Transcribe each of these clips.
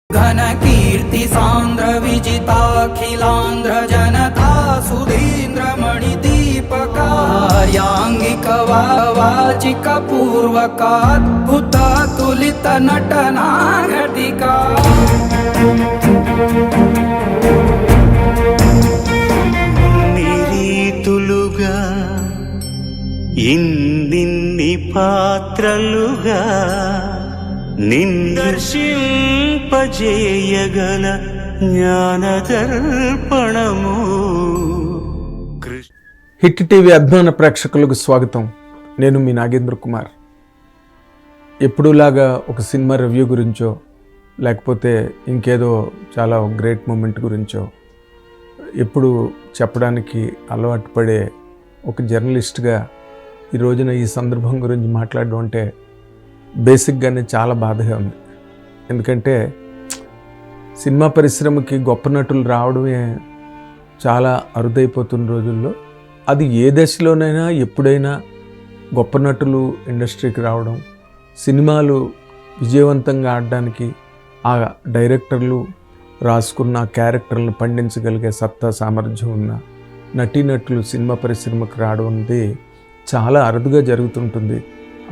घन कीर्ति सांद्र विजिताखिलांध्र जनता सुधींद्र मणिदीपकार्यांगिक वाचिक पूर्वकाद्भुत तुलित नटनाघटिका నిరీతులుగా ఇన్నిన్ని పాత్రలుగా నిందర్శింపజేయగల జ్ఞానదర్పణము. Hit TV అభిమాన ప్రేక్షకులకు స్వాగతం. నేను మీ నాగేంద్ర కుమార్. ఎప్పుడులాగా ఒక సినిమా రివ్యూ గురించో లేకపోతే ఇంకేదో చాలా గ్రేట్ మూమెంట్ గురించో ఎప్పుడు చెప్పడానికి అలవాటు పడే ఒక జర్నలిస్ట్గా ఈ రోజున ఈ సందర్భం గురించి మాట్లాడడం అంటే బేసిక్గానే చాలా బాధగా ఉంది. ఎందుకంటే సినిమా పరిశ్రమకి గొప్ప నటులు రావడమే చాలా అరుదైపోతున్న రోజుల్లో, అది ఏ దశలోనైనా ఎప్పుడైనా గొప్ప నటులు ఇండస్ట్రీకి రావడం, సినిమాలు విజయవంతంగా ఆడడానికి ఆ డైరెక్టర్లు రాసుకున్న క్యారెక్టర్లను పండించగలిగే సత్తా సామర్థ్యం ఉన్న నటీనటులు సినిమా పరిశ్రమకు రావడం అనేది చాలా అరుదుగా జరుగుతుంటుంది.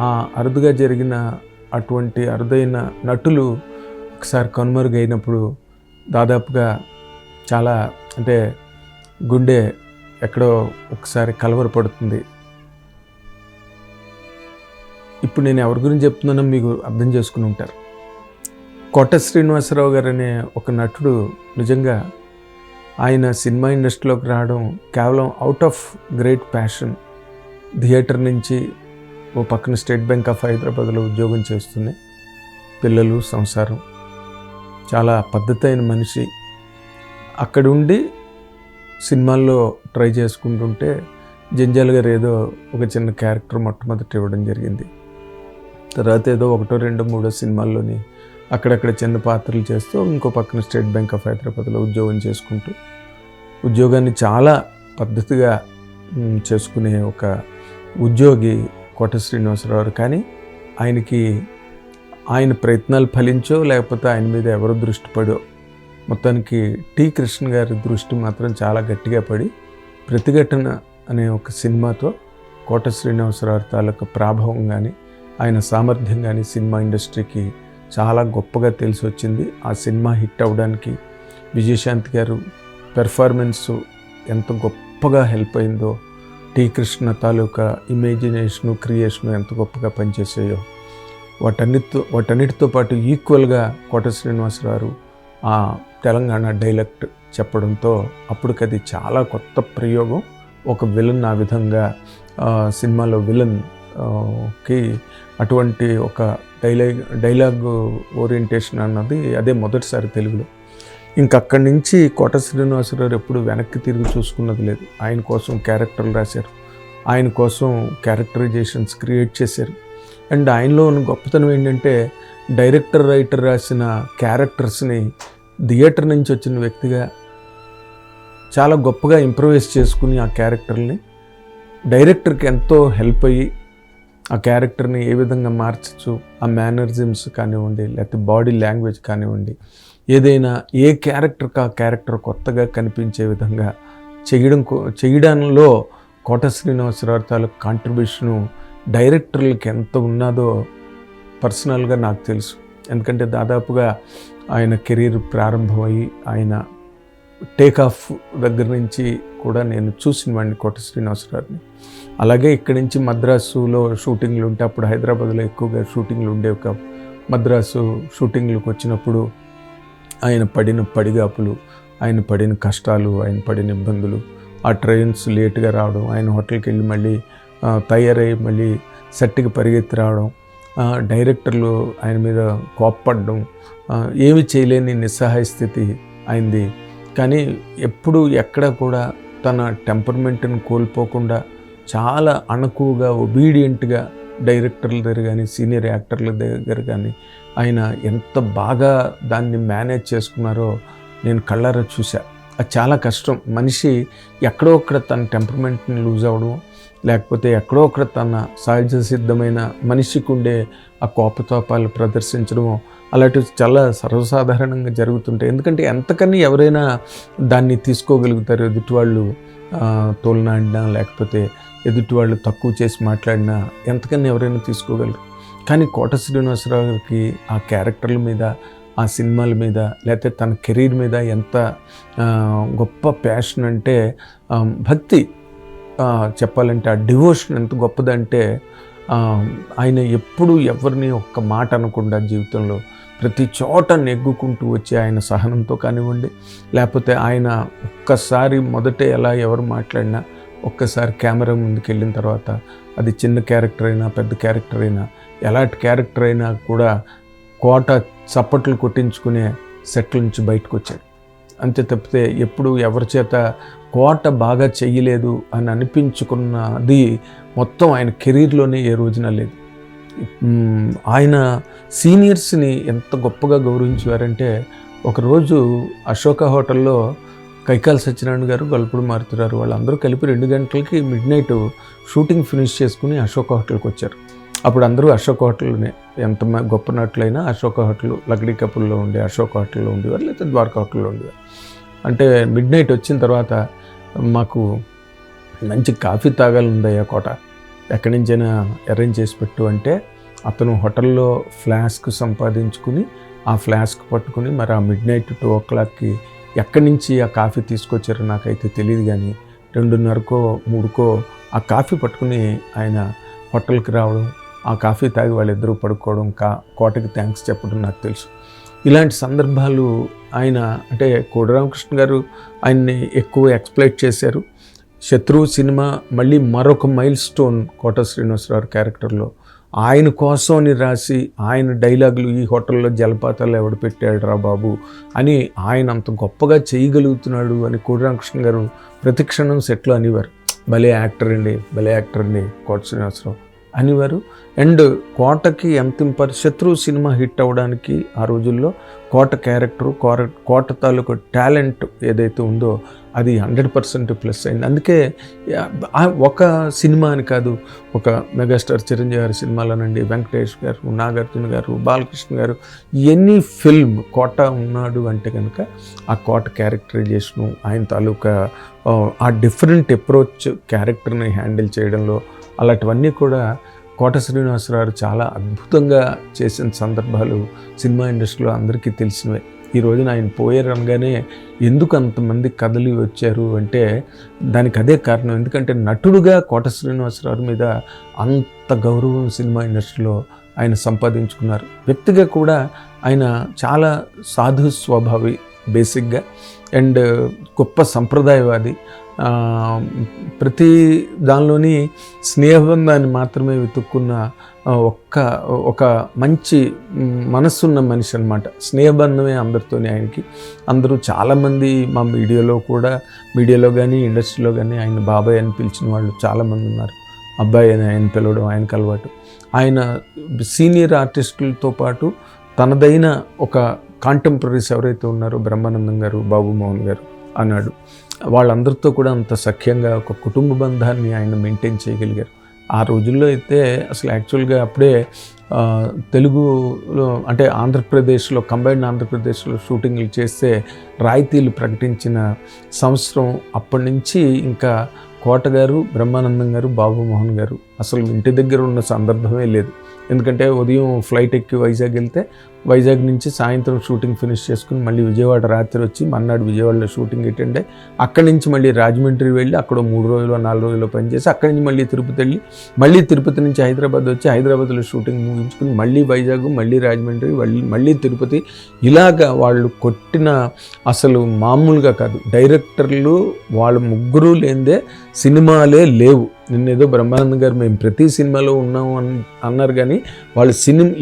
ఆ అరుదుగా జరిగిన అటువంటి అరుదైన నటులు ఒకసారి కనుమరుగైనప్పుడు దాదాపుగా చాలా అంటే గుండె ఎక్కడో ఒకసారి కలవరపడుతుంది. ఇప్పుడు నేను ఎవరి గురించి చెప్తున్నానో మీకు అర్థం చేసుకుని ఉంటారు. కోట శ్రీనివాసరావు గారు అనే ఒక నటుడు నిజంగా ఆయన సినిమా ఇండస్ట్రీలోకి రావడం కేవలం out of great passion. Theatre నుంచి ఓ పక్కన స్టేట్ బ్యాంక్ ఆఫ్ హైదరాబాద్లో ఉద్యోగం చేస్తుంది, పిల్లలు సంసారం, చాలా పద్ధతి అయిన మనిషి. అక్కడుండి సినిమాల్లో ట్రై చేసుకుంటుంటే జంజాల్ గారు ఏదో ఒక చిన్న క్యారెక్టర్ మొట్టమొదటి ఇవ్వడం జరిగింది. తర్వాత ఏదో 1, 2, 3 సినిమాల్లోని అక్కడక్కడ చిన్న పాత్రలు చేస్తూ ఇంకో పక్కన స్టేట్ బ్యాంక్ ఆఫ్ హైదరాబాద్లో ఉద్యోగం చేసుకుంటూ ఉద్యోగాన్ని చాలా పద్ధతిగా చేసుకునే ఒక ఉద్యోగి కోట శ్రీనివాసరావు. కానీ ఆయనకి ఆయన ప్రయత్నాలు ఫలించో లేకపోతే ఆయన మీద ఎవరు దృష్టి పడో మొత్తానికి టి కృష్ణ గారి దృష్టి మాత్రం చాలా గట్టిగా పడి ప్రతిఘటన అనే ఒక సినిమాతో కోట శ్రీనివాసరావు తాలూకు ప్రాభావం కానీ ఆయన సామర్థ్యం కానీ సినిమా ఇండస్ట్రీకి చాలా గొప్పగా తెలిసి వచ్చింది. ఆ సినిమా హిట్ అవ్వడానికి విజయశాంతి గారు పెర్ఫార్మెన్సు ఎంత గొప్పగా హెల్ప్ అయిందో, టి కృష్ణ తాలూకా ఇమాజినేషను క్రియేషను ఎంత గొప్పగా పనిచేసాయో వాటన్నిటితో పాటు ఈక్వల్గా కోట శ్రీనివాసరావు ఆ తెలంగాణ డైలెక్ట్ చెప్పడంతో అప్పటికది చాలా కొత్త ప్రయోగం. ఒక విలన్ ఆ విధంగా సినిమాలో విలన్కి అటువంటి ఒక డైలాగ్ ఓరియంటేషన్ అన్నది అదే మొదటిసారి తెలుగులో. ఇంకక్కడి నుంచి కోట శ్రీనివాసరావు ఎప్పుడు వెనక్కి తిరిగి చూసుకున్నది లేదు. ఆయన కోసం క్యారెక్టర్లు రాశారు, ఆయన కోసం క్యారెక్టరైజేషన్స్ క్రియేట్ చేశారు. అండ్ ఆయనలో ఉన్న గొప్పతనం ఏంటంటే డైరెక్టర్ రైటర్ రాసిన క్యారెక్టర్స్ని థియేటర్ నుంచి వచ్చిన వ్యక్తిగా చాలా గొప్పగా ఇంప్రవైజ్ చేసుకుని ఆ క్యారెక్టర్ని డైరెక్టర్కి ఎంతో హెల్ప్ అయ్యి ఆ క్యారెక్టర్ని ఏ విధంగా మార్చచ్చు, ఆ మేనరిజమ్స్ కానివ్వండి లేకపోతే బాడీ లాంగ్వేజ్ కానివ్వండి, ఏదైనా ఏ క్యారెక్టర్కి ఆ క్యారెక్టర్ కొత్తగా కనిపించే విధంగా చేయడంలో కోట శ్రీనివాసరావు తాలూకు కాంట్రిబ్యూషను డైరెక్టర్లకి ఎంత ఉన్నదో పర్సనల్గా నాకు తెలుసు. ఎందుకంటే దాదాపుగా ఆయన కెరీర్ ప్రారంభమయ్యి ఆయన టేక్ ఆఫ్ దగ్గర నుంచి కూడా నేను చూసిన వాడిని కోట శ్రీనివాసరావుని. అలాగే ఇక్కడి నుంచి మద్రాసులో షూటింగ్లు ఉంటే అప్పుడు హైదరాబాద్లో ఎక్కువగా షూటింగ్లు ఉండేవి కావు. మద్రాసు షూటింగ్లకు వచ్చినప్పుడు ఆయన పడిన పడిగాపులు, ఆయన పడిన కష్టాలు, ఆయన పడిన ఇబ్బందులు, ఆ ట్రైన్స్ లేట్గా రావడం, ఆయన హోటల్కి వెళ్ళి మళ్ళీ తయారై మళ్ళీ సెట్కి పరిగెత్తి రావడం, డైరెక్టర్లు ఆయన మీద కోప్పడడం, ఏమి చేయలేని నిస్సహాయ స్థితి ఆయనది. కానీ ఎప్పుడు ఎక్కడ కూడా తన టెంపర్మెంట్ని కోల్పోకుండా చాలా అణకువగా ఒబీడియంట్గా డైరెక్టర్ల దగ్గర కానీ సీనియర్ యాక్టర్ల దగ్గర కానీ ఆయన ఎంత బాగా దాన్ని మేనేజ్ చేసుకున్నారో నేను కళ్ళారా చూశా. అది చాలా కష్టం. మనిషి ఎక్కడో అక్కడ తన టెంపర్మెంట్ని లూజ్ అవ్వడం, లేకపోతే ఎక్కడో అక్కడ తన సహజ సిద్ధమైన మనిషికి ఉండే ఆ కోపతాపాలు ప్రదర్శించడం అలాంటివి చాలా సర్వసాధారణంగా జరుగుతుంటాయి. ఎందుకంటే ఎంతకని ఎవరైనా దాన్ని తీసుకోగలుగుతారు. ఎదుటివాళ్ళు తోలనాడినా, లేకపోతే ఎదుటివాళ్ళు తక్కువ చేసి మాట్లాడినా ఎంతకని ఎవరైనా తీసుకోగలరు. కానీ కోట శ్రీనివాసరావు గారికి ఆ క్యారెక్టర్ల మీద, ఆ సినిమాల మీద, లేకపోతే తన కెరీర్ మీద ఎంత గొప్ప ప్యాషన్ అంటే, భక్తి చెప్పాలంటే ఆ డివోషన్ ఎంత గొప్పదంటే, ఆయన ఎప్పుడు ఎవరిని ఒక్క మాట అనకుండా జీవితంలో ప్రతి చోట నెగ్గుకుంటూ వచ్చి ఆయన సహనంతో కానివ్వండి, లేకపోతే ఆయన ఒక్కసారి మొదటే ఎలా ఎవరు మాట్లాడినా ఒక్కసారి కెమెరా ముందుకు వెళ్ళిన తర్వాత అది చిన్న క్యారెక్టర్ అయినా పెద్ద క్యారెక్టర్ అయినా ఎలాంటి క్యారెక్టర్ అయినా కూడా కోట చప్పట్లు కొట్టించుకునే సెట్ల నుంచి బయటకు వచ్చాడు. అంతే తప్పితే ఎప్పుడు ఎవరి చేత కోట బాగా చెయ్యలేదు అని అనిపించుకున్నది మొత్తం ఆయన కెరీర్లోనే ఏ రోజున లేదు. ఆయన సీనియర్స్ని ఎంత గొప్పగా గౌరవించేవారంటే, ఒకరోజు అశోక హోటల్లో కైకాల సత్యనారాయణ గారు, గొల్లపూడి మారుతున్నారు వాళ్ళందరూ కలిపి 2 గంటలకి మిడ్నైట్ షూటింగ్ ఫినిష్ చేసుకుని అశోక హోటల్కి వచ్చారు. అప్పుడు అందరూ అశోక హోటల్నే, ఎంత గొప్ప నటులైనా అశోక హోటల్, లక్డీ కపుల్లో ఉండే అశోక హోటల్లో ఉండేవారు, లేకపోతే ద్వారకా హోటల్లో ఉండేవారు. అంటే మిడ్నైట్ వచ్చిన తర్వాత మాకు మంచి కాఫీ తాగాలందయ్యా కోట, ఎక్కడి నుంచైనా అరేంజ్ చేసి పెట్టు అంటే, అతను హోటల్లో ఫ్లాస్క్ సంపాదించుకుని ఆ ఫ్లాస్క్ పట్టుకుని మరి ఆ మిడ్నైట్ 2 o'clockకి ఎక్కడి నుంచి ఆ కాఫీ తీసుకొచ్చారో నాకైతే తెలియదు, కానీ 2:30కో 3కో ఆ కాఫీ పట్టుకుని ఆయన హోటల్కి రావడం, ఆ కాఫీ తాగి వాళ్ళిద్దరూ పడుకోవడం, కోటకి థ్యాంక్స్ చెప్పడం నాకు తెలుసు. ఇలాంటి సందర్భాలు ఆయన, అంటే కోడి రామకృష్ణ గారు ఆయన్ని ఎక్కువ ఎక్స్ప్లైట్ చేశారు. శత్రువు సినిమా మళ్ళీ మరొక మైల్ స్టోన్ కోట శ్రీనివాసరావు క్యారెక్టర్లో. ఆయన కోసం అని రాసి ఆయన డైలాగులు, ఈ హోటల్లో జలపాతాలు ఎవడు పెట్టాడు రా బాబు అని ఆయన అంత గొప్పగా చేయగలుగుతున్నాడు అని కోడి రామకృష్ణ గారు ప్రతిక్షణం సెట్లో అనేవారు. భలే యాక్టర్ అండి, భలే యాక్టర్ అండి కోట శ్రీనివాసరావు అనేవారు. అండ్ కోటకి ఎంత శత్రువు సినిమా హిట్ అవ్వడానికి ఆ రోజుల్లో కోట క్యారెక్టరు, కోట తాలూకు టాలెంట్ ఏదైతే ఉందో అది 100% ప్లస్ అయింది. అందుకే ఒక సినిమా అని కాదు, ఒక మెగాస్టార్ చిరంజీవి గారి సినిమాలోనండి, వెంకటేష్ గారు, నాగార్జున గారు, బాలకృష్ణ గారు, ఎనీ ఫిల్మ్ కోట ఉన్నాడు అంటే కనుక ఆ కోట క్యారెక్టరైజేషను, ఆయన తాలూకా ఆ డిఫరెంట్ అప్రోచ్ క్యారెక్టర్ని హ్యాండిల్ చేయడంలో అలాంటివన్నీ కూడా కోట శ్రీనివాసరావు చాలా అద్భుతంగా చేసిన సందర్భాలు సినిమా ఇండస్ట్రీలో అందరికీ తెలిసినవే. ఈ రోజున ఆయన పోయారు అనగానే ఎందుకు అంతమంది కథలు వచ్చారు అంటే దానికి అదే కారణం. ఎందుకంటే నటుడుగా కోట శ్రీనివాసరావు మీద అంత గౌరవం సినిమా ఇండస్ట్రీలో ఆయన సంపాదించుకున్నారు. వ్యక్తిగా కూడా ఆయన చాలా సాధు స్వభావి బేసిక్గా, అండ్ గొప్ప సంప్రదాయవాది. ప్రతి దానిలోని స్నేహబంధాన్ని మాత్రమే వెతుక్కున్న ఒక మంచి మనస్సున్న మనిషి అనమాట. స్నేహబంధమే అందరితోనే ఆయనకి. అందరూ చాలామంది మా మీడియాలో కానీ ఇండస్ట్రీలో కానీ ఆయన బాబాయ్ అని పిలిచిన వాళ్ళు చాలామంది ఉన్నారు. అబ్బాయి అని ఆయన పిలవడం ఆయనకు అలవాటు. ఆయన సీనియర్ ఆర్టిస్టులతో పాటు తనదైన ఒక కాంటెంపరీస్ ఎవరైతే ఉన్నారో, బ్రహ్మానందం గారు, బాబు మోహన్ గారు అన్నాడు, వాళ్ళందరితో కూడా అంత సఖ్యంగా ఒక కుటుంబ బంధాన్ని ఆయన మెయింటైన్ చేయగలిగారు. ఆ రోజుల్లో అయితే అసలు యాక్చువల్గా అప్పుడే తెలుగులో, అంటే ఆంధ్రప్రదేశ్లో, కంబైన్డ్ ఆంధ్రప్రదేశ్లో షూటింగ్లు చేస్తే రాయితీలు ప్రకటించిన సంవత్సరం. అప్పటి నుంచి ఇంకా కోట గారు, బ్రహ్మానందం గారు, బాబు మోహన్ గారు అసలు ఇంటి దగ్గర ఉన్న సందర్భమే లేదు. ఎందుకంటే ఉదయం ఫ్లైట్ ఎక్కి వైజాగ్ వెళ్తే వైజాగ్ నుంచి సాయంత్రం షూటింగ్ ఫినిష్ చేసుకుని మళ్ళీ విజయవాడ రాత్రి వచ్చి మన్నాడు విజయవాడలో షూటింగ్ అటెండ్ అయ్యి అక్కడి నుంచి మళ్ళీ రాజమండ్రి వెళ్ళి అక్కడ 3 రోజులు 4 రోజులు పనిచేసి అక్కడి నుంచి మళ్ళీ తిరుపతి వెళ్ళి మళ్ళీ తిరుపతి నుంచి హైదరాబాద్ వచ్చి హైదరాబాద్లో షూటింగ్ ముగించుకుని మళ్ళీ వైజాగ్, మళ్ళీ రాజమండ్రి, మళ్ళీ తిరుపతి, ఇలాగా వాళ్ళు కొట్టిన అసలు మామూలుగా కాదు. డైరెక్టర్లు వాళ్ళు ముగ్గురు లేనిదే సినిమాలే లేవు. నిన్నేదో బ్రహ్మానందం గారు మేము ప్రతి సినిమాలో ఉన్నాము అన్నారు, కానీ వాళ్ళు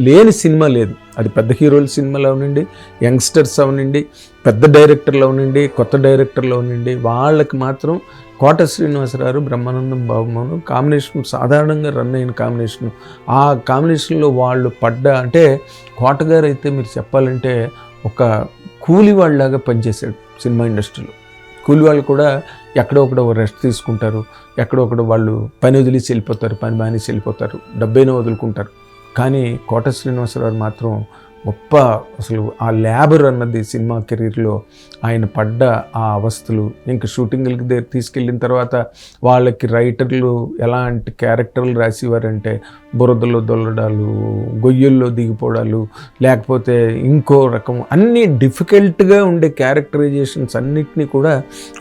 లేని సినిమా లేదు. అది పెద్ద హీరోల సినిమాలో అవనండి, యంగ్స్టర్స్ అవనండి, పెద్ద డైరెక్టర్లు అవనండి, కొత్త డైరెక్టర్లు అవనండి, వాళ్ళకి మాత్రం కోట శ్రీనివాసరావు, బ్రహ్మానందం, బాబుమోహన్ కాంబినేషన్ సాధారణంగా రన్ అయిన కాంబినేషన్. ఆ కాంబినేషన్లో వాళ్ళు అంటే కోట గారు అయితే మీరు చెప్పాలంటే ఒక కూలి వాళ్ళలాగా పనిచేశాడు సినిమా ఇండస్ట్రీలో. కూలి వాళ్ళు కూడా ఎక్కడో ఒకడో రెస్ట్ తీసుకుంటారు, ఎక్కడో ఒకడో వాళ్ళు పని వదిలేసి వెళ్ళిపోతారు, పని మానేసి వెళ్ళిపోతారు, డబ్బైనా వదులుకుంటారు. కానీ కోట శ్రీనివాసరావు మాత్రం గొప్ప, అసలు ఆ లేబర్ అన్నది సినిమా కెరీర్లో ఆయన పడ్డ ఆ అవస్థలు, ఇంకా షూటింగ్లకి దగ్గర తీసుకెళ్ళిన తర్వాత వాళ్ళకి రైటర్లు ఎలాంటి క్యారెక్టర్లు రాసేవారంటే బురదలో దొల్లడాలు, గొయ్యల్లో దిగిపోవడాలు, లేకపోతే ఇంకో రకం అన్నీ డిఫికల్ట్గా ఉండే క్యారెక్టరైజేషన్స్ అన్నిటినీ కూడా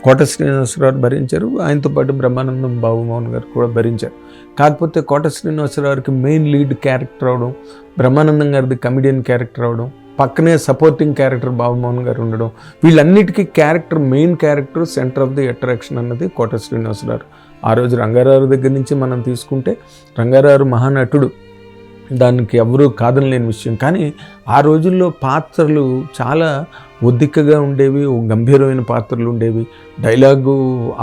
కోట శ్రీనివాసరావు భరించారు. ఆయనతో పాటు బ్రహ్మానందం బాబుమోహన్ గారు కూడా భరించారు. కాకపోతే కోట శ్రీనివాసరావుకి మెయిన్ లీడ్ క్యారెక్టర్ అవడం, బ్రహ్మానందం గారిది కమిడియన్ క్యారెక్టర్ అవడం, పక్కనే సపోర్టింగ్ క్యారెక్టర్ బాబుమోహన్ గారు ఉండడం, వీళ్ళన్నిటికీ character, main character, centre of the attraction అన్నది కోట శ్రీనివాసరావు. ఆ రోజు రంగారావు దగ్గర నుంచి మనం తీసుకుంటే రంగారావు మహానటుడు, దానికి ఎవరూ కాదనలేని విషయం. కానీ ఆ రోజుల్లో పాత్రలు చాలా ఒద్దికగా ఉండేవి, గంభీరమైన పాత్రలు ఉండేవి. డైలాగు,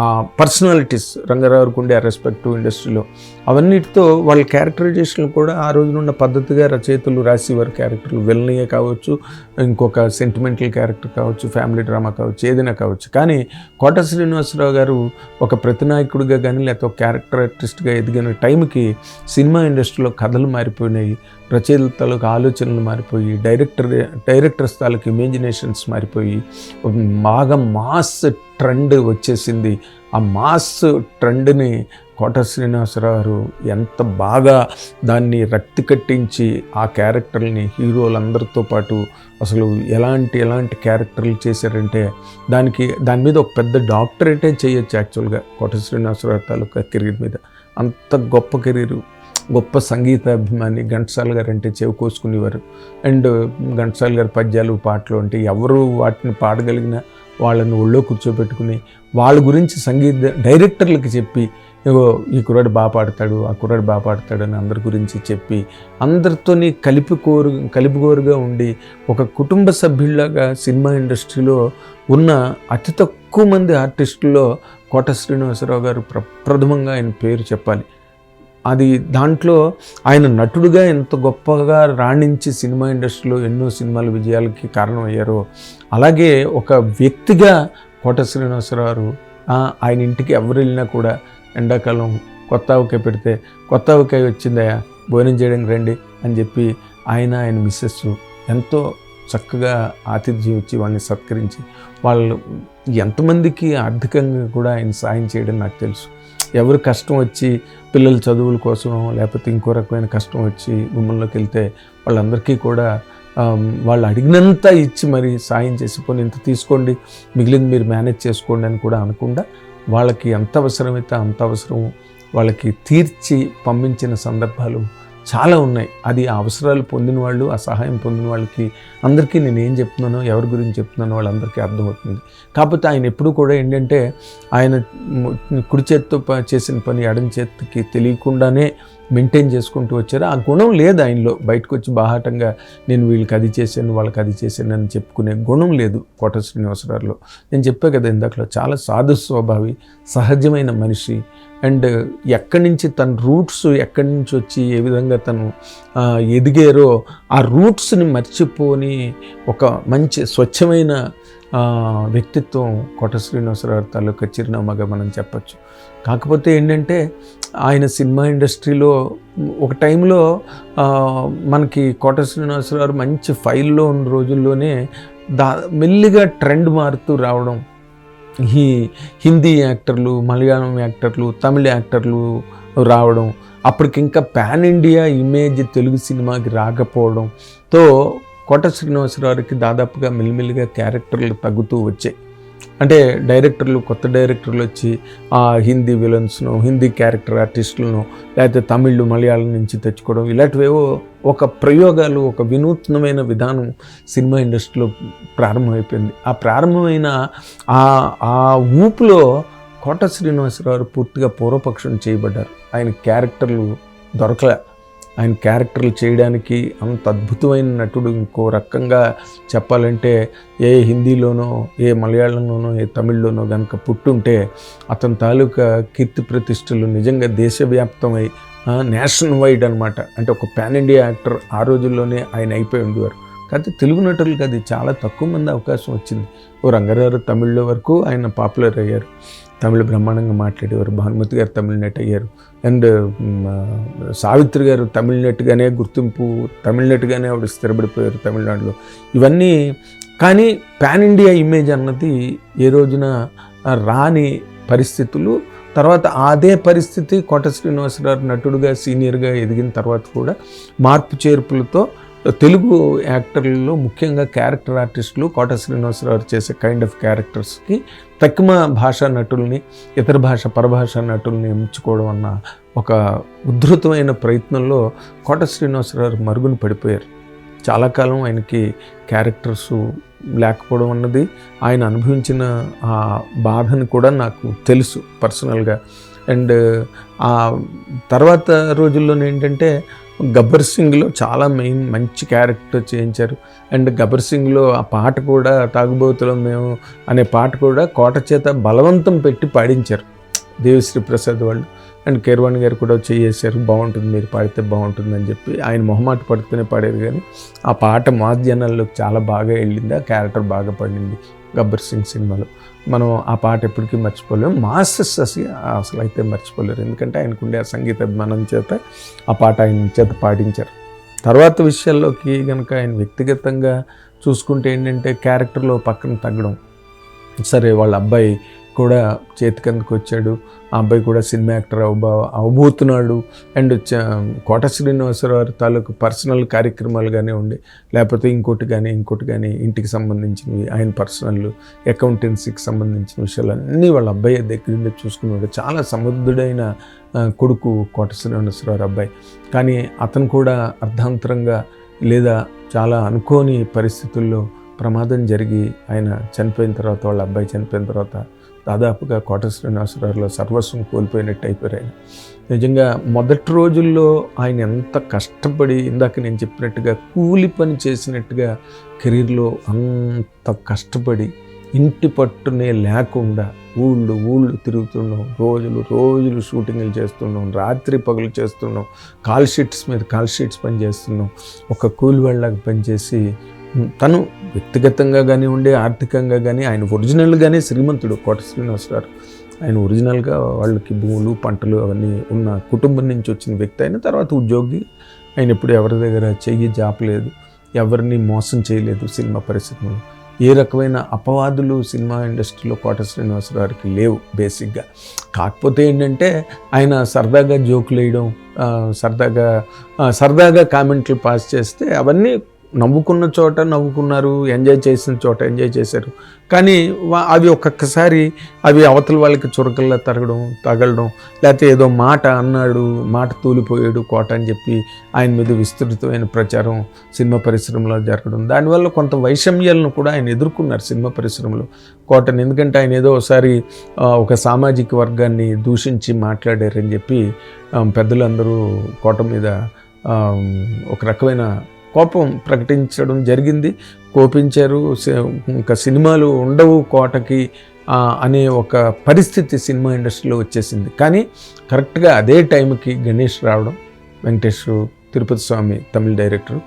ఆ పర్సనాలిటీస్, రంగారావుకు ఉండే ఆ రెస్పెక్ట్ ఇండస్ట్రీలో, అవన్నిటితో వాళ్ళ క్యారెక్టరైజేషన్లు కూడా ఆ రోజునున్న పద్ధతిగా రచయితలు రాసేవారు. క్యారెక్టర్లు విలనీయే కావచ్చు, ఇంకొక సెంటిమెంటల్ క్యారెక్టర్ కావచ్చు, ఫ్యామిలీ డ్రామా కావచ్చు, ఏదైనా కావచ్చు. కానీ కోట శ్రీనివాసరావు గారు ఒక ప్రతినాయకుడిగా కానీ లేకపోతే ఒక క్యారెక్టర్ ఆర్టిస్ట్గా ఎదిగిన టైంకి సినిమా ఇండస్ట్రీలో కథలు మారిపోయినాయి, రచయితల తాలూకు ఆలోచనలు మారిపోయి, డైరెక్టర్స్ తాలూకు ఇమాజినేషన్స్ మారిపోయి బాగా మాస్ ట్రెండ్ వచ్చేసింది. ఆ మాస్ ట్రెండ్ని కోట శ్రీనివాసరావు ఎంత బాగా దాన్ని రక్తి కట్టించి ఆ క్యారెక్టర్ని హీరోలందరితో పాటు అసలు ఎలాంటి క్యారెక్టర్లు చేశారంటే దాని మీద ఒక పెద్ద డాక్టరేటే చేయొచ్చు యాక్చువల్గా కోట శ్రీనివాసరావు తాలూకా కెరీర్ మీద. అంత గొప్ప కెరీరు, గొప్ప సంగీత అభిమాని. ఘంటసాల గారు అంటే చెవి కోసుకునేవారు. అండ్ ఘంటసాల గారి పద్యాలు, పాటలు అంటే ఎవరు వాటిని పాడగలిగినా వాళ్ళని ఒళ్ళో కూర్చోబెట్టుకుని వాళ్ళ గురించి సంగీత డైరెక్టర్లకి చెప్పి, ఇగో ఈ కుర్రాడు బాగా పాడతాడు, ఆ కుర్రాడు బాగా పాడతాడు అని అందరి గురించి చెప్పి, అందరితోని కలిపికోరుగా ఉండి ఒక కుటుంబ సభ్యుల్లాగా సినిమా ఇండస్ట్రీలో ఉన్న అతి తక్కువ మంది ఆర్టిస్టుల్లో కోట శ్రీనివాసరావు గారు ప్రప్రథమంగా ఆయన పేరు చెప్పాలి. అది దాంట్లో ఆయన నటుడుగా ఎంత గొప్పగా రాణించి సినిమా ఇండస్ట్రీలో ఎన్నో సినిమాల విజయాలకి కారణమయ్యారో, అలాగే ఒక వ్యక్తిగా కోట శ్రీనివాసరావు ఆయన ఇంటికి ఎవరు వెళ్ళినా కూడా ఎండాకాలం కొత్త ఆవకాయ పెడితే, కొత్త ఆవకాయ వచ్చిందయా భోజనం చేయడానికి రండి అని చెప్పి ఆయన మిస్సెస్ ఎంతో చక్కగా ఆతిథ్యం ఇచ్చి వాళ్ళని సత్కరించి, వాళ్ళు ఎంతమందికి ఆర్థికంగా కూడా ఆయన సాయం చేయడం నాకు తెలుసు. ఎవరు కష్టం వచ్చి పిల్లల చదువుల కోసం లేకపోతే ఇంకో రకమైన కష్టం వచ్చి గుమ్మంలోకి వెళ్తే వాళ్ళందరికీ కూడా వాళ్ళు అడిగినంత ఇచ్చి మరి సాయం చేసి, పోనీ ఇంత తీసుకోండి, మిగిలింది మీరు మేనేజ్ చేసుకోండి అని కూడా అనకుండా వాళ్ళకి ఎంత అవసరమైతే అంత అవసరం వాళ్ళకి తీర్చి పంపించిన సందర్భాలు చాలా ఉన్నాయి. అది ఆ అవసరాలు పొందిన వాళ్ళు, ఆ సహాయం పొందిన వాళ్ళకి అందరికీ నేను ఏం చెప్తున్నానో, ఎవరి గురించి చెప్తున్నానో వాళ్ళందరికీ అర్థమవుతుంది. కాకపోతే ఆయన ఎప్పుడూ కూడా ఏంటంటే ఆయన కుడి చేతితో చేసిన పని ఎడమ చేతికి తెలియకుండానే మెయింటైన్ చేసుకుంటూ వచ్చారు. ఆ గుణం లేదు ఆయనలో. బయటకు వచ్చి బాహాటంగా నేను వీళ్ళకి అది చేశాను, వాళ్ళకి అది చేశాను అని చెప్పుకునే గుణం లేదు కోట శ్రీనివాసరావులో. నేను చెప్పా కదా ఇందాకలో, చాలా సాధు స్వభావి, సహజమైన మనిషి. అండ్ ఎక్కడి నుంచి తన రూట్స్ ఎక్కడి నుంచి వచ్చి ఏ విధంగా తను ఎదిగారో ఆ రూట్స్ని మర్చిపోని ఒక మంచి స్వచ్ఛమైన వ్యక్తిత్వం కోట శ్రీనివాసరావు తాలూకా చిరునామాగా మనం చెప్పచ్చు. కాకపోతే ఏంటంటే ఆయన సినిమా ఇండస్ట్రీలో ఒక టైంలో మనకి కోట శ్రీనివాసరావు మంచి ఫైల్లో ఉన్న రోజుల్లోనే మెల్లిగా ట్రెండ్ మారుతూ రావడం, ఈ హిందీ యాక్టర్లు, మలయాళం యాక్టర్లు, తమిళ యాక్టర్లు రావడం, అప్పటికి ఇంకా పాన్ ఇండియా ఇమేజ్ తెలుగు సినిమాకి రాకపోవడంతో కోట శ్రీనివాసరావుకి దాదాపుగా మెల్లిమెల్లిగా క్యారెక్టర్లు తగ్గుతూ వచ్చాయి. అంటే కొత్త డైరెక్టర్లు వచ్చి హిందీ విలన్స్ను, హిందీ క్యారెక్టర్ ఆర్టిస్టులను, లేకపోతే తమిళ్, మలయాళం నుంచి తెచ్చుకోవడం, ఇలాంటివేవో ఒక ప్రయోగాలు, ఒక వినూత్నమైన విధానం సినిమా ఇండస్ట్రీలో ప్రారంభమైపోయింది. ఆ ప్రారంభమైన ఆ ఊపులో కోట శ్రీనివాసరావు పూర్తిగా పూర్వపక్షం చేయబడ్డారు. ఆయన క్యారెక్టర్లు దొరకలే. ఆయన క్యారెక్టర్లు చేయడానికి అంత అద్భుతమైన నటుడు ఇంకో రకంగా చెప్పాలంటే ఏ హిందీలోనో, ఏ మలయాళంలోనో, ఏ తమిళ్లోనో కనుక పుట్టుంటే అతని తాలూకా కీర్తి ప్రతిష్టలు నిజంగా దేశవ్యాప్తమై నేషనల్ వైడ్ అనమాట. అంటే ఒక పాన్ ఇండియా యాక్టర్ ఆ రోజుల్లోనే ఆయన అయిపోయి ఉండేవారు. కాకపోతే తెలుగు నటులకు అది చాలా తక్కువ మంది అవకాశం వచ్చింది. ఓ రంగారావు తమిళ్లో వరకు ఆయన పాపులర్ అయ్యారు, తమిళ బ్రహ్మాండంగా మాట్లాడేవారు. భానుమతి గారు తమిళ నటి అయ్యారు. అండ్ సావిత్రి గారు తమిళ నటిగానే గుర్తింపు, తమిళ నటిగానే ఆవిడ స్థిరపడిపోయారు తమిళనాడులో. ఇవన్నీ కానీ పాన్ ఇండియా ఇమేజ్ అన్నది ఏ రోజున రాని పరిస్థితులు. తర్వాత అదే పరిస్థితి కోట శ్రీనివాసరావు నటుడుగా సీనియర్గా ఎదిగిన తర్వాత కూడా మార్పు చేర్పులతో తెలుగు యాక్టర్లలో ముఖ్యంగా క్యారెక్టర్ ఆర్టిస్టులు కోట శ్రీనివాసరావు చేసే కైండ్ ఆఫ్ క్యారెక్టర్స్కి తక్కువ భాషా నటుల్ని, ఇతర పరభాషా నటుల్ని ఎంచుకోవడం అన్న ఒక ఉద్ధృతమైన ప్రయత్నంలో కోట శ్రీనివాసరావు మరుగున పడిపోయారు. చాలా కాలం ఆయనకి క్యారెక్టర్స్ లేకపోవడం అన్నది, ఆయన అనుభవించిన ఆ బాధని కూడా నాకు తెలుసు పర్సనల్గా. అండ్ ఆ తర్వాత రోజుల్లో ఏంటంటే గబ్బర్ సింగ్లో చాలా మంచి క్యారెక్టర్ చేయించారు. అండ్ గబ్బర్ సింగ్లో ఆ పాట కూడా తాగుబోతులం మేము అనే పాట కూడా కోట చేత బలవంతం పెట్టి పాడించారు దేవిశ్రీ ప్రసాద్ వాళ్ళు. అండ్ కీరవాణి గారు కూడా చేసేసారు, బాగుంటుంది మీరు పాడితే బాగుంటుంది అని చెప్పి. ఆయన మొహమాట పడుతూనే పాడారు, కానీ ఆ పాట మాధ్యనాల్లోకి చాలా బాగా వెళ్ళింది, ఆ క్యారెక్టర్ బాగా పడింది గబ్బర్ సింగ్ సినిమాలో. మనం ఆ పాట ఎప్పటికీ మర్చిపోలేము. మాస్టర్స్ అసలు అయితే మర్చిపోలేరు, ఎందుకంటే ఆయనకుండే ఆ సంగీత అభిమానం చేత ఆ పాట ఆయన చేత పాటించారు. తర్వాత విషయాల్లోకి కనుక ఆయన వ్యక్తిగతంగా చూసుకుంటే ఏంటంటే క్యారెక్టర్లో పక్కన తగ్గడం. సరే వాళ్ళ అబ్బాయి కూడా చేతికందుకు వచ్చాడు, ఆ అబ్బాయి కూడా సినిమా యాక్టర్ అవబోతున్నాడు. అండ్ కోట శ్రీనివాసరావు తాలూకు పర్సనల్ కార్యక్రమాలు కానీ ఉండి, లేకపోతే ఇంకోటి కానీ ఇంటికి సంబంధించినవి, ఆయన పర్సనల్ అకౌంటెన్సీకి సంబంధించిన విషయాలన్నీ వాళ్ళ అబ్బాయి దగ్గర నుండి చూసుకున్నాడు. చాలా సమర్థుడైన కొడుకు కోట శ్రీనివాసరావు అబ్బాయి. కానీ అతను కూడా అర్ధాంతరంగా లేదా చాలా అనుకోని పరిస్థితుల్లో ప్రమాదం జరిగి ఆయన చనిపోయిన తర్వాత, వాళ్ళ అబ్బాయి చనిపోయిన తర్వాత దాదాపుగా కోట శ్రీనివాసరావులో సర్వస్వం కోల్పోయినట్టు అయిపోయారు ఆయన. నిజంగా మొదటి రోజుల్లో ఆయన ఎంత కష్టపడి, ఇందాక నేను చెప్పినట్టుగా కూలి పని చేసినట్టుగా కెరీర్లో అంత కష్టపడి ఇంటి పట్టునే లేకుండా ఊళ్ళు తిరుగుతున్నాం, రోజులు షూటింగ్లు చేస్తున్నాం, రాత్రి పగలు చేస్తున్నాం, కాల్ షీట్స్ పని చేస్తున్నాం. ఒక కూలి వాళ్ళకి పనిచేసి తను వ్యక్తిగతంగా కానీ ఉండే, ఆర్థికంగా కానీ ఆయన ఒరిజినల్గానే శ్రీమంతుడు కోట శ్రీనివాసరావు. ఆయన ఒరిజినల్గా వాళ్ళకి భూములు పంటలు అవన్నీ ఉన్న కుటుంబం నుంచి వచ్చిన వ్యక్తి. అయిన తర్వాత ఉద్యోగి, ఆయన ఎప్పుడు ఎవరి దగ్గర చెయ్యి జాపలేదు, ఎవరిని మోసం చేయలేదు సినిమా పరిశ్రమలో. ఏ రకమైన అపవాదులు సినిమా ఇండస్ట్రీలో కోట శ్రీనివాసరావుకి లేవు బేసిక్గా. కాకపోతే ఏంటంటే ఆయన సరదాగా జోకులు వేయడం, సరదాగా కామెంట్లు పాస్ చేస్తే అవన్నీ నవ్వుకున్న చోట నవ్వుకున్నారు, ఎంజాయ్ చేసిన చోట ఎంజాయ్ చేశారు. కానీ అవి ఒక్కొక్కసారి అవి అవతల వాళ్ళకి చురకల్లా తగలడం, లేకపోతే ఏదో మాట అన్నాడు, మాట తూలిపోయాడు కోట అని చెప్పి ఆయన మీద విస్తృతమైన ప్రచారం సినిమా పరిశ్రమలో జరగడం, దానివల్ల కొంత వైషమ్యాలను కూడా ఆయన ఎదుర్కొన్నారు సినిమా పరిశ్రమలో కోటని. ఎందుకంటే ఆయన ఏదో ఒకసారి ఒక సామాజిక వర్గాన్ని దూషించి మాట్లాడారని చెప్పి పెద్దలందరూ కోట మీద ఒక రకమైన కోపం ప్రకటించడం జరిగింది, కోపించారు. ఇంకా సినిమాలు ఉండవు కోటకి అనే ఒక పరిస్థితి సినిమా ఇండస్ట్రీలో వచ్చేసింది. కానీ కరెక్ట్గా అదే టైంకి గణేష్ రావడం, వెంకటేష్ తిరుపతి స్వామి తమిళ డైరెక్టర్,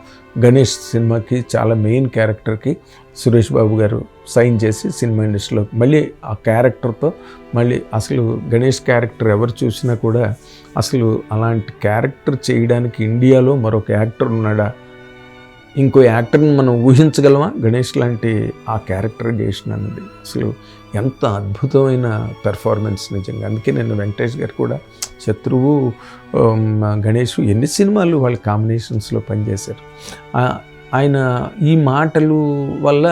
గణేష్ సినిమాకి చాలా మెయిన్ క్యారెక్టర్కి సురేష్ బాబు గారు సైన్ చేసి సినిమా ఇండస్ట్రీలో మళ్ళీ ఆ క్యారెక్టర్తో మళ్ళీ అసలు గణేష్ క్యారెక్టర్ ఎవరు చూసినా కూడా అసలు అలాంటి క్యారెక్టర్ చేయడానికి ఇండియాలో మరొక యాక్టర్ ఉన్నాడా, ఇంకో యాక్టర్ని మనం ఊహించగలమా గణేష్ లాంటి ఆ క్యారెక్టర్ చేసినది. అసలు ఎంత అద్భుతమైన పెర్ఫార్మెన్స్ నిజంగా. అందుకే నేను వెంకటేష్ గారు కూడా శత్రువు, గణేష్ ఎన్ని సినిమాలు వాళ్ళ కాంబినేషన్స్లో పనిచేశారు. ఆయన ఈ మాటలు వల్ల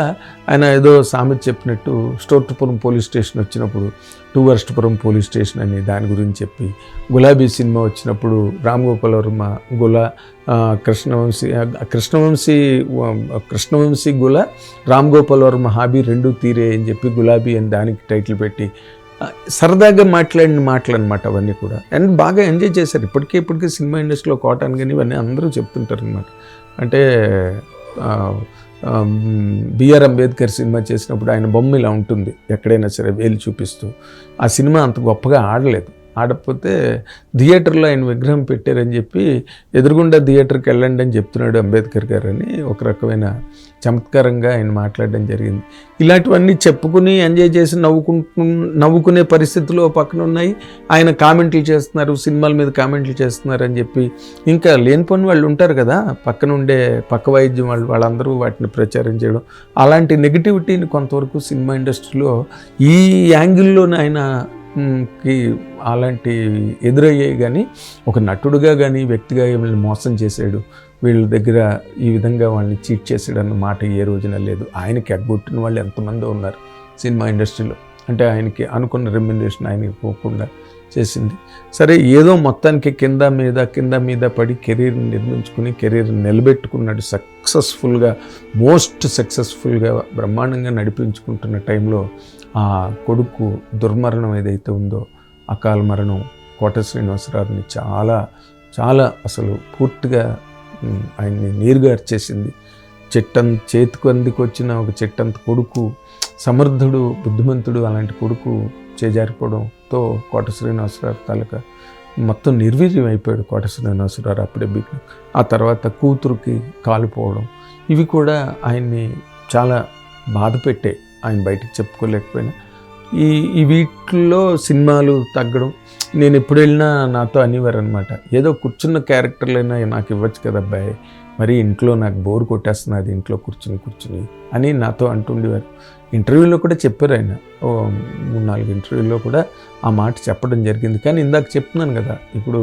ఆయన ఏదో సామెత చెప్పినట్టు స్టోర్టుపురం పోలీస్ స్టేషన్ వచ్చినప్పుడు టూవర్స్టుపురం పోలీస్ స్టేషన్ అని దాని గురించి చెప్పి, గులాబీ సినిమా వచ్చినప్పుడు రామ్ గోపాల్ వర్మ గుల, కృష్ణవంశీ గుల, రామ్ గోపాల్ వర్మ హాబీ రెండు తీరే అని చెప్పి గులాబీ అని దానికి టైటిల్ పెట్టి సరదాగా మాట్లాడిన మాటలు అనమాట అవన్నీ కూడా. అండ్ బాగా ఎంజాయ్ చేశారు. ఇప్పటికీ సినిమా ఇండస్ట్రీలో కోటాను కానీ ఇవన్నీ అందరూ చెప్తుంటారు అనమాట. అంటే బిఆర్ అంబేద్కర్ సినిమా చేసినప్పుడు ఆయన బొమ్మ ఇలా ఉంటుంది ఎక్కడైనా సరే వేలు చూపిస్తూ. ఆ సినిమా అంత గొప్పగా ఆడలేదు, ఆడకపోతే థియేటర్లో ఆయన విగ్రహం పెట్టారని చెప్పి ఎదురుగుండా థియేటర్కి వెళ్ళండి అని చెప్తున్నాడు అంబేద్కర్ గారు అని ఒక రకమైన చమత్కారంగా ఆయన మాట్లాడడం జరిగింది. ఇలాంటివన్నీ చెప్పుకుని ఎంజాయ్ చేసి నవ్వుకునే పరిస్థితులు పక్కన ఉన్నాయి. ఆయన కామెంట్లు చేస్తున్నారు, సినిమాల మీద కామెంట్లు చేస్తున్నారు అని చెప్పి ఇంకా లేనిపోని వాళ్ళు ఉంటారు కదా, పక్కన ఉండే పక్క వైద్యం వాళ్ళందరూ వాటిని ప్రచారం చేయడం, అలాంటి నెగిటివిటీని కొంతవరకు సినిమా ఇండస్ట్రీలో ఈ యాంగిల్లోనే ఆయనకి అలాంటి ఎదురయ్యాయి. కానీ ఒక నటుడుగా కానీ వ్యక్తిగా వీళ్ళని మోసం చేశాడు, వీళ్ళ దగ్గర ఈ విధంగా వాళ్ళని చీట్ చేసాడు అన్న మాట ఏ రోజున లేదు. ఆయనకి ఎగ్గొట్టిన వాళ్ళు ఎంతమంది ఉన్నారు సినిమా ఇండస్ట్రీలో. అంటే ఆయనకి అనుకున్న రెమ్యునరేషన్ ఆయనకి పోకుండా చేసింది. సరే, ఏదో మొత్తానికి కింద మీద పడి కెరీర్ని నిర్మించుకుని కెరీర్ని నిలబెట్టుకున్నాడు సక్సెస్ఫుల్గా, మోస్ట్ సక్సెస్ఫుల్గా బ్రహ్మాండంగా నడిపించుకుంటున్న టైంలో ఆ కొడుకు దుర్మరణం ఏదైతే ఉందో, అకాల మరణం కోట శ్రీనివాసరావుని చాలా చాలా అసలు పూర్తిగా ఆయన్ని నీరుగార్చేసింది. చేతికి అందికొచ్చిన ఒక చెట్టంత కొడుకు, సమర్థుడు, బుద్ధిమంతుడు, అలాంటి కొడుకు చేజారిపోవడంతో కోట శ్రీనివాసరావు తాలూకా మొత్తం నిర్వీర్యం అయిపోయాడు కోట శ్రీనివాసరావు అప్పుడే బిగిన. ఆ తర్వాత కూతురుకి కాలిపోవడం, ఇవి కూడా ఆయన్ని చాలా బాధ పెట్టాయి. ఆయన బయటికి చెప్పుకోలేకపోయినా ఈ వీటిల్లో సినిమాలు తగ్గడం. నేను ఎప్పుడు వెళ్ళినా నాతో అనేవారు అనమాట, ఏదో కూర్చున్న క్యారెక్టర్లైనా నాకు ఇవ్వచ్చు కదా అబ్బాయి, మరి ఇంట్లో నాకు బోర్ కొట్టేస్తున్నది ఇంట్లో కూర్చుని అని నాతో అంటుండేవారు. ఇంటర్వ్యూలో కూడా చెప్పారు ఆయన, 3-4 ఇంటర్వ్యూల్లో కూడా ఆ మాట చెప్పడం జరిగింది. కానీ ఇందాక చెప్తున్నాను కదా, ఇప్పుడు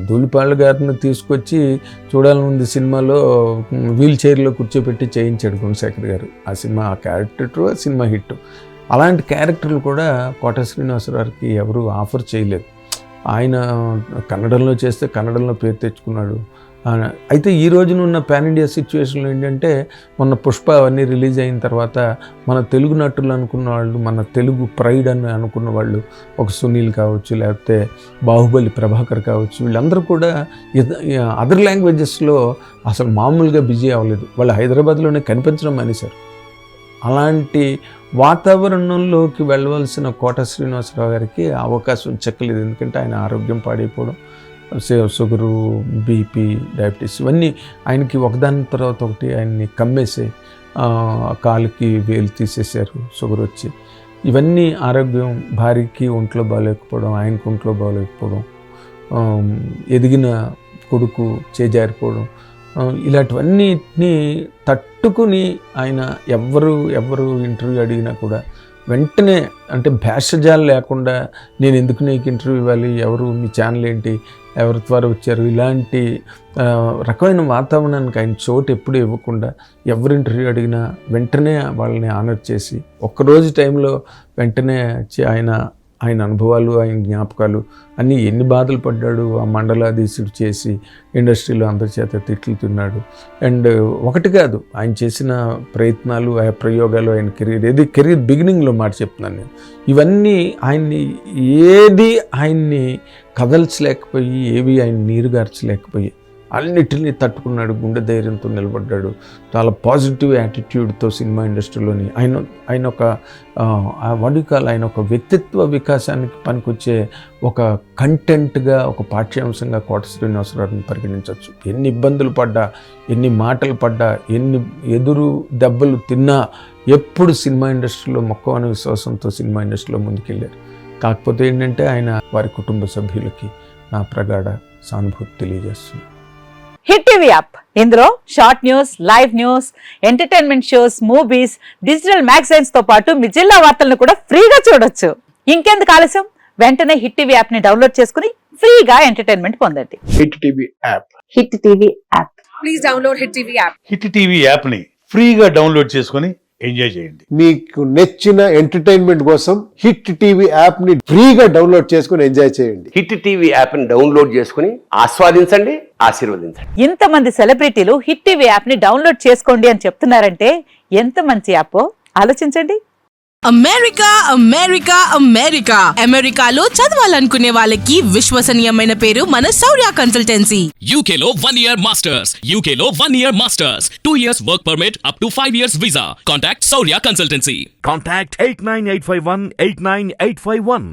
ధూళిపాళ్ళ గారిని తీసుకొచ్చి చూడాలనుంది సినిమాలో వీల్ చైర్లో కూర్చోబెట్టి చేయించాడు గుణశేఖర్ గారు. ఆ సినిమా, ఆ క్యారెక్టర్ ఆ సినిమా హిట్. అలాంటి క్యారెక్టర్లు కూడా కోట శ్రీనివాసరావుకి ఎవరు ఆఫర్ చేయలేదు. ఆయన కన్నడంలో చేస్తే కన్నడంలో పేరు తెచ్చుకున్నాడు. అయితే ఈ రోజున ఉన్న పాన్ ఇండియా సిచ్యువేషన్లో ఏంటంటే, మొన్న పుష్ప అవన్నీ రిలీజ్ అయిన తర్వాత మన తెలుగు నటులు అనుకున్న వాళ్ళు, మన తెలుగు ప్రైడ్ అని అనుకున్న వాళ్ళు, ఒక సునీల్ కావచ్చు, లేకపోతే బాహుబలి ప్రభాకర్ కావచ్చు, వీళ్ళందరూ కూడా అదర్ లాంగ్వేజెస్లో అసలు మామూలుగా బిజీ అవ్వలేదు. వాళ్ళు హైదరాబాద్లోనే కనిపించడం మానేశారు. అలాంటి వాతావరణంలోకి వెళ్ళవలసిన కోట శ్రీనివాసరావు గారికి అవకాశం చెక్కలేదు. ఎందుకంటే ఆయన ఆరోగ్యం పాడైపోవడం, షుగరు, బీపీ, డయాబెటీస్ ఇవన్నీ ఆయనకి ఒకదాని తర్వాత ఒకటి ఆయన్ని కమ్మేసే, కాలుకి వేలు తీసేశారు షుగర్ వచ్చి. ఇవన్నీ ఆరోగ్యం, భార్యకి ఒంట్లో బాగోలేకపోవడం, ఆయనకు ఒంట్లో బాగోలేకపోవడం, ఎదిగిన కొడుకు చేజారిపోవడం, ఇలాంటివన్నిటినీ తట్టుకుని ఆయన ఎవరు ఇంటర్వ్యూ అడిగినా కూడా వెంటనే, అంటే భేషజాలు లేకుండా, నేను ఎందుకు నీకు ఇంటర్వ్యూ ఇవ్వాలి, ఎవరు, మీ ఛానల్ ఏంటి, ఎవరి ద్వారా వచ్చారు, ఇలాంటి రకమైన వాతావరణానికి ఆయన చోటు ఎప్పుడూ ఇవ్వకుండా, ఎవరు ఇంటర్వ్యూ అడిగినా వెంటనే వాళ్ళని ఆనర్ చేసి, ఒక్కరోజు టైంలో వెంటనే ఆయన అనుభవాలు, ఆయన జ్ఞాపకాలు అన్నీ, ఎన్ని బాధలు పడ్డాడు, ఆ మండలాధీశుడు చేసి ఇండస్ట్రీలో అందరి చేత తిట్లు తిన్నాడు. అండ్ ఒకటి కాదు, ఆయన చేసిన ప్రయత్నాలు, ఆ ప్రయోగాలు, ఆయన కెరీర్ బిగినింగ్లో మాట చెప్తున్నాను నేను. ఇవన్నీ ఆయన్ని కదల్చలేకపోయి, ఏవి ఆయన నీరుగార్చలేకపోయి, అన్నిటినీ తట్టుకున్నాడు, గుండె ధైర్యంతో నిలబడ్డాడు. చాలా పాజిటివ్ యాటిట్యూడ్తో సినిమా ఇండస్ట్రీలోని ఆయన ఒక ఆయన ఒక వ్యక్తిత్వ వికాసానికి పనికొచ్చే ఒక కంటెంట్గా, ఒక పాఠ్యాంశంగా కోట శ్రీనివాసరావుని పరిగణించవచ్చు. ఎన్ని ఇబ్బందులు పడ్డా, ఎన్ని మాటలు పడ్డా, ఎన్ని ఎదురు దెబ్బలు తిన్నా, ఎప్పుడు సినిమా ఇండస్ట్రీలో మొక్కవని విశ్వాసంతో సినిమా ఇండస్ట్రీలో ముందుకెళ్ళారు. కాకపోతే ఏంటంటే ఆయన వారి కుటుంబ సభ్యులకి నా ప్రగాఢ సానుభూతి తెలియజేస్తుంది. హిట్ టీవీ యాప్, ఇందులో short news, live news, entertainment shows, movies, digital magazines తో పాటు మీ జిల్లా వార్తలను కూడా ఫ్రీగా చూడొచ్చు. ఇంకెందుకు ఆలస్యం, వెంటనే హిట్ టీవీ యాప్ ని డౌన్లోడ్ చేసుకుని ఫ్రీగా ఎంటర్టైన్మెంట్ పొందండి. Hit TV app. Hit TV app. Please download hit TV app. Hit TV app ని ఫ్రీగా డౌన్లోడ్ చేసుకొని ఎంజాయ్ చేయండి. మీకు నచ్చిన ఎంటర్టైన్మెంట్ కోసం హిట్ టీవీ యాప్ ని ఫ్రీగా డౌన్లోడ్ చేసుకుని ఎంజాయ్ చేయండి. హిట్ టీవీ యాప్ ని డౌన్లోడ్ చేసుకుని ఆస్వాదించండి, ఆశీర్వదించండి. ఇంతమంది సెలబ్రిటీలు హిట్ టీవీ యాప్ ని డౌన్లోడ్ చేసుకోండి అని చెప్తున్నారంటే ఎంత మంచి యాప్ ఆలోచించండి. అమెరికా అమెరికాలో చదవాలనుకునే వాళ్ళకి విశ్వసనీయమైన పేరు మన శౌర్య కన్సల్టెన్సీ. UK లో 1 year masters, UK లో 1 year masters, 2 years work permit up to 5 years visa. Contact Saurya Consultancy. Contact 89851 89851.